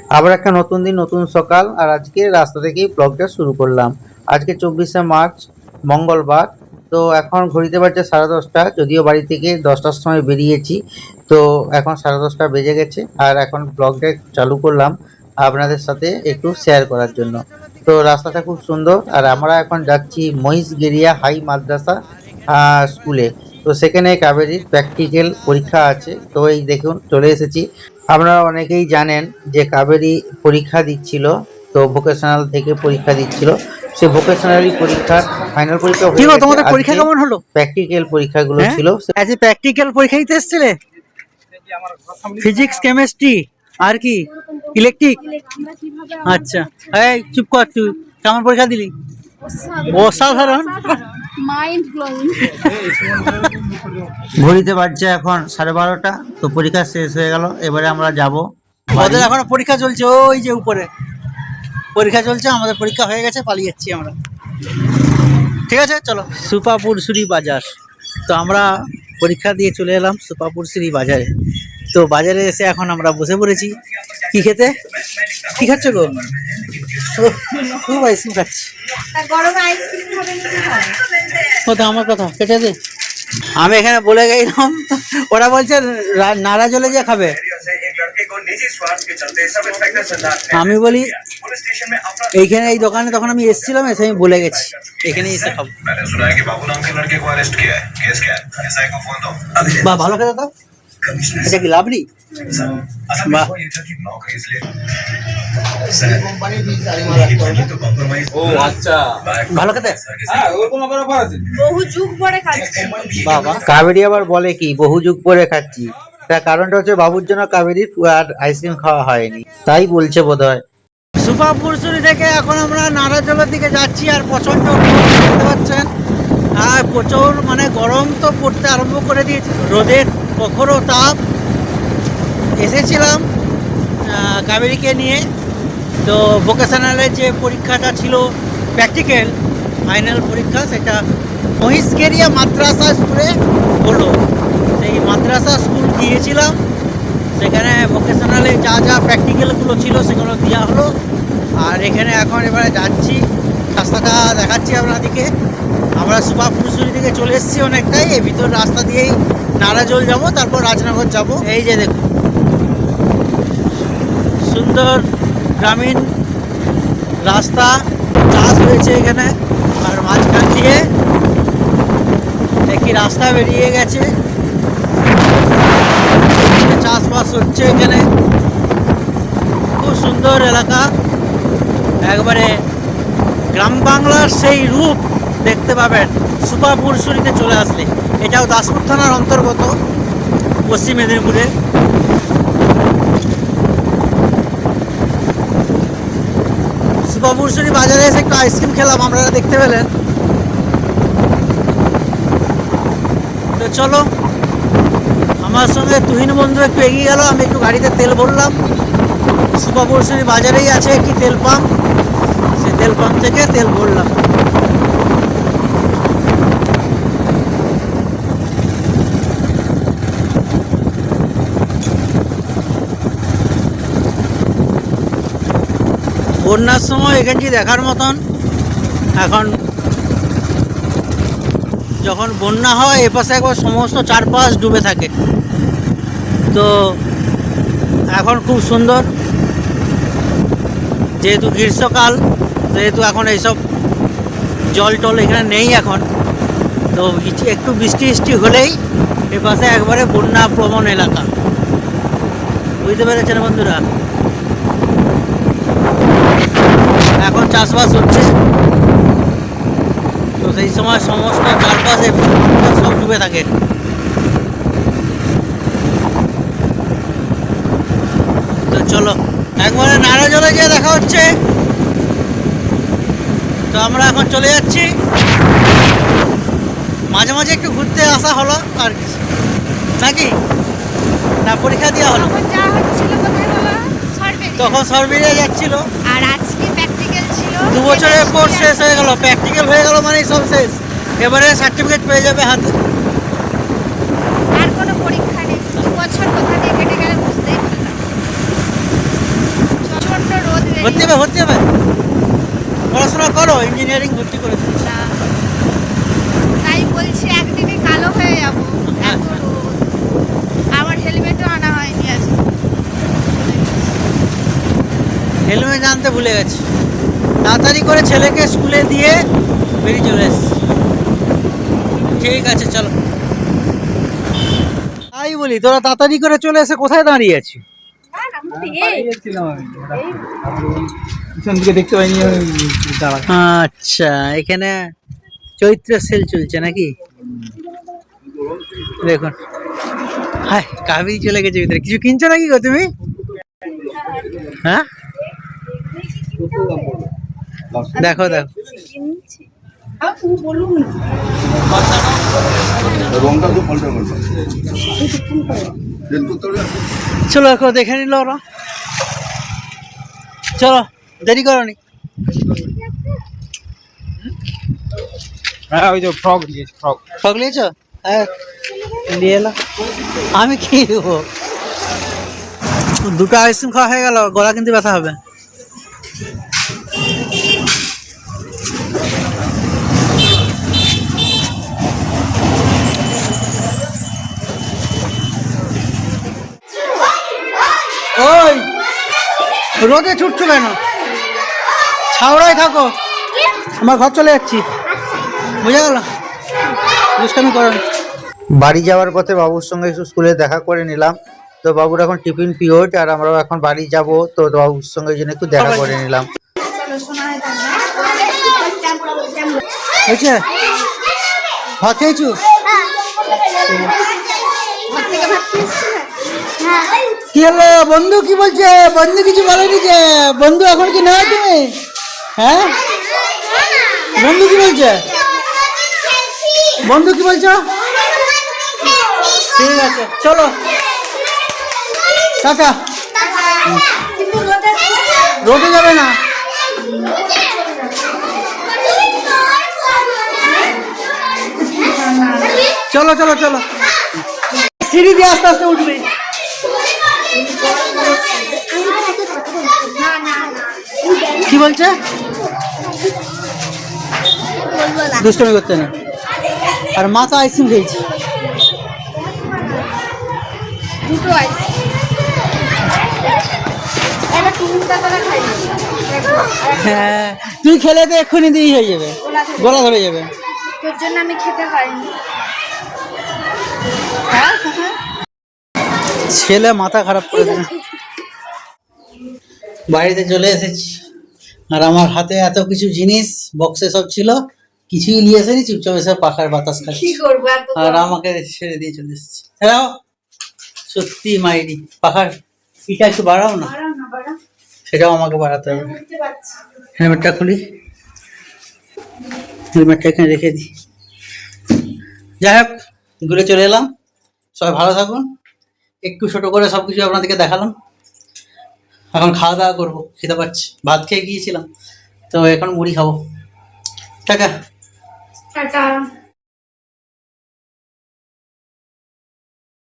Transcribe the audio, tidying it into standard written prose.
আবার একটা নতুন দিন, নতুন সকাল। আর আজকে রাস্তা থেকেই ব্লগটা শুরু করলাম। আজকে 24শে মার্চ, মঙ্গলবার। তো এখন ঘড়িতে বাজছে 10:30, যদিও বাড়ি থেকে 10টার সময় বেরিয়েছি। তো এখন 10:30 বেজে গেছে, আর এখন ব্লগটা চালু করলাম আপনাদের সাথে একটু শেয়ার করার জন্য। তো রাস্তাটা খুব সুন্দর, আর আমরা এখন যাচ্ছি মহিষগেরিয়া হাই মাদ্রাসা স্কুলে। তো সেখানে কাবেরীর প্র্যাকটিক্যাল পরীক্ষা আছে। তো এই দেখুন চলে এসেছি। আপনারা অনেকেই জানেন যে কাবেরী পরীক্ষা দিচ্ছিল, তো ভোকেশনাল থেকে পরীক্ষা দিচ্ছিল। সে ভোকেশনালি পরীক্ষার ফাইনাল পরীক্ষা কি হয়ে গো, গেছে। তোমাদের পরীক্ষা আজকে কেমন হলো? প্র্যাকটিক্যাল পরীক্ষাগুলো হ্যাঁ, ছিল। আজ প্র্যাকটিক্যাল পরীক্ষা দিতে এসেছিলে? ফিজিক্স, কেমিস্ট্রি আর কি ইলেকট্রিক? আচ্ছা, এই চুপ কর তুই। কেমন পরীক্ষা দিলি? অসাধারণ। Mind blowing. ঘড়িতে বাজছে এখন 12:30। তো পরীক্ষা শেষ হয়ে গেল, এবারে আমরা যাব ওদের এখনো পরীক্ষা চলছে, ওই যে উপরে পরীক্ষা চলছে। আমাদের পরীক্ষা হয়ে গেছে, পালিয়ে যাচ্ছি আমরা। ঠিক আছে, চলো। সুপাপুরসুরি বাজার। তো আমরা পরীক্ষা দিয়ে চলে এলাম সুপাপুরসুরি বাজারে। তো বাজারে এসে এখন আমরা বসে পড়েছি কি খেতে। কি খাচ্ছ গো? খুব আইসক্রিম খাচ্ছি। গরম আইসক্রিম খাবে নাকি? কথা আমার কথা কেটে দে। আমি এখানে বলে গেলাম, ওরা বলছে নারা জলে যে খাবে। আমি বলি এইখানে এই দোকানে, তখন আমি এসেছিলাম, এসে আমি বলে গেছি এখানে এসে খাবো। বা ভালো খেতে তো। এটা কি লাভলি? বাহ, ভালো খেতে। বহু যুগ পরে খাচ্ছি। বাবা, কাবেরী আবার বলে কি বহু যুগ পরে খাচ্ছি। তার কারণটা হচ্ছে বাবুর জন্য কাবেরীর আর আইসক্রিম খাওয়া হয়নি, তাই বলছে বোধহয়। সুপাপুরসুরি থেকে এখন আমরা নারাজলের দিকে যাচ্ছি। আর প্রচণ্ড গরম, দেখতে পাচ্ছেন। আর প্রচুর মানে গরম তো পড়তে আরম্ভ করে দিয়েছে, রোদের প্রখর তাপ। এসেছিলাম কাবেরীকে নিয়ে। তো ভোকেশনালের যে পরীক্ষাটা ছিল প্র্যাকটিক্যাল ফাইনাল পরীক্ষা, সেটা মহিষগেরিয়া মাদ্রাসা স্কুলে হলো। সেই মাদ্রাসা স্কুল গিয়েছিলাম, সেখানে ভোকেশনালে যা যা প্র্যাকটিক্যালগুলো ছিল সেগুলো দেওয়া হলো। আর এখানে এখন এবারে যাচ্ছি, রাস্তাটা দেখাচ্ছি আপনাদেরকে। আমরা সুপাপুরসুরি থেকে চলে এসেছি অনেকটাই। এই ভিতর রাস্তা দিয়েই নারাজল যাব, তারপর রাজনগর যাব। এই যে দেখুন, সুন্দর গ্রামীণ রাস্তা, চাষ হয়েছে এখানে। আর মাঝখান দিয়ে একটি রাস্তা বেরিয়ে গেছে, চাষবাস হচ্ছে এখানে। খুব সুন্দর এলাকা, একবারে গ্রাম বাংলার সেই রূপ দেখতে পাবেন সুপাপুরসুরিতে চলে আসলে। এটাও দাসপুর থানার অন্তর্গত, পশ্চিম মেদিনীপুরে। সুপাপুরসুরি বাজারে এসে একটু আইসক্রিম খেলাম, আপনারা দেখতে পেলেন। তো চলো, আমার সঙ্গে তুহিন বন্ধু একটু এগিয়ে গেল, আমি একটু গাড়িতে তেল ভরলাম। সুপাপুরসুরি বাজারেই আছে একটি তেল পাম্প, সেই তেল পাম্প থেকে তেল ভরলাম। বন্যার সময় এখানটি দেখার মতন। এখন যখন বন্যা হয়, এপাশে একবার সমস্ত চারপাশ ডুবে থাকে। তো এখন খুব সুন্দর, যেহেতু গ্রীষ্মকাল, সেহেতু এখন এইসব জল টল এখানে নেই এখন। তো একটু বৃষ্টি বৃষ্টি হলেই এপাশে একবারে বন্যা প্রবণ এলাকা, বুঝতে পেরেছেন বন্ধুরা। এখন চাষবাস হচ্ছে, তো সেই সময় সমস্ত চারপাশে সব ডুবে থাকে। তো চলো একবারে নারাজলে গিয়ে দেখা হচ্ছে। তো আমরা এখন চলে যাচ্ছি। মাঝে মাঝে একটু ঘুরতে আসা হলো আর কি, নাকি না? পরীক্ষা দেওয়া হলো, তখন যা হচ্ছিল কোথায় বলো? সরবে। তখন সরবেরিয়া যাচ্ছিল। আর আজকে প্র্যাকটিক্যাল ছিল। 2 বছরের কোর্স শেষ হয়ে গেল, প্র্যাকটিক্যাল হয়ে গেল, মানে সব শেষ। এবারে সার্টিফিকেট পেয়ে যাবে হাতে। আর কোনো পরীক্ষা নেই। 2 বছর কোথা দিয়ে কেটে গেলে বুঝতেই পারলাম। ভর্তি হবে পড়াশোনা করো, ইঞ্জিনিয়ারিং ভর্তি করেছো। না, তাই বলছি একদিনে কালো হয়ে যাবো। হ্যাঁ। এত রোদ। আমার হেলমেটও আনা হয়নি আজ। হেলমেট আনতে ভুলে গেছি, তাড়াতাড়ি করে ছেলেকে স্কুলে দিয়ে বেরিয়ে চলে এসছি। ঠিক আছে চলো। তাই বলি, তোরা তাড়াতাড়ি করে চলে এসে কোথায় দাঁড়িয়ে আছিস? পিছন দিকে দেখতে পাইনি দাঁড়া। আচ্ছা, এখানে চৈত্রের সেল চলছে নাকি? দেখুন, হাই কাবেরি চলে গেছে ভিতরে। কিছু কিনছো নাকি গো তুমি? হ্যাঁ, দেখো দেখো। চলো এখন দেখে নিল ওরা। চলো, দেরি করনি। হ্যাঁ ওই যে ফ্রক দিয়েছে, ফ্রক। ফ্রক নিয়েছো? হ্যাঁ নিয়ে এলো। আমি কি দেবো? দুটো আইসক্রিম খাওয়া হয়ে গেল, গলা কিন্তু ব্যথা হবে। ওই রোদে ছুটছো কেন? ছাওড়ায় থাকো, আমার ঘর চলে যাচ্ছি। বুঝে গেল? দুষ্টামি করো না। বাড়ি যাওয়ার পথে বাবুর সঙ্গে একটু স্কুলে দেখা করে নিলাম। তো বাবুর এখন টিফিন পিরিয়ড আর আমরাও এখন বাড়ি যাব, তো বাবুর সঙ্গে ওই জন্য একটু দেখা করে নিলাম। হয়েছে? ভাত খেয়েছো? কি হলো বন্ধু, কি বলছে বন্ধু? কিছু বলেনি যে বন্ধু? এখন কি নয় তুমি? হ্যাঁ, বন্ধু কি বলছে? বন্ধু কি বলছো? ঠিক আছে চলো টাটা। রোদে যাবে না? চলো চলো চলো, সিঁড়ি দিয়ে আস্তে আস্তে উঠবে। কি বলছে? দুষ্টমি করতে না। আর মাথা আইসক্রিম খেয়েছি। দুটো আইসক্রিম। এবার টুকুটা করে খাই। হ্যাঁ, তুই খেলে তো এক্ষুনি দিয়ে হয়ে যাবে, গলা ধরে যাবে। তোর জন্য আমি খেতে পারিনি। ছেলে মাথা খারাপ করে দেবে। বাড়িতে চলে এসেছি আর আমার হাতে এত কিছু জিনিস বক্সে সব ছিল, কিছুই নিয়ে এসেছি। চুপচাপ এসে পাখার বাতাস খাচ্ছি কি করবো এত আর আমাকে ছেড়ে দিয়ে চলে এসেছি। হ্যাঁ সত্যি মাইরি, পাখার ইটা একটু বাড়াও না, সেটাও আমাকে বাড়াতে হবে। হেলমেটটা খুলি, হেলমেটটা এখানে রেখে দিই। যাই হোক, ঘুরে চলে এলাম। সবাই ভালো থাকুন। একটু ছোট করে সবকিছু আপনাদেরকে দেখালাম। এখন খাওয়া দাওয়া করবো, খেতে পাচ্ছি। ভাত খেয়ে গিয়েছিলাম, তো এখন মুড়ি খাবো। টাটা। টাটা।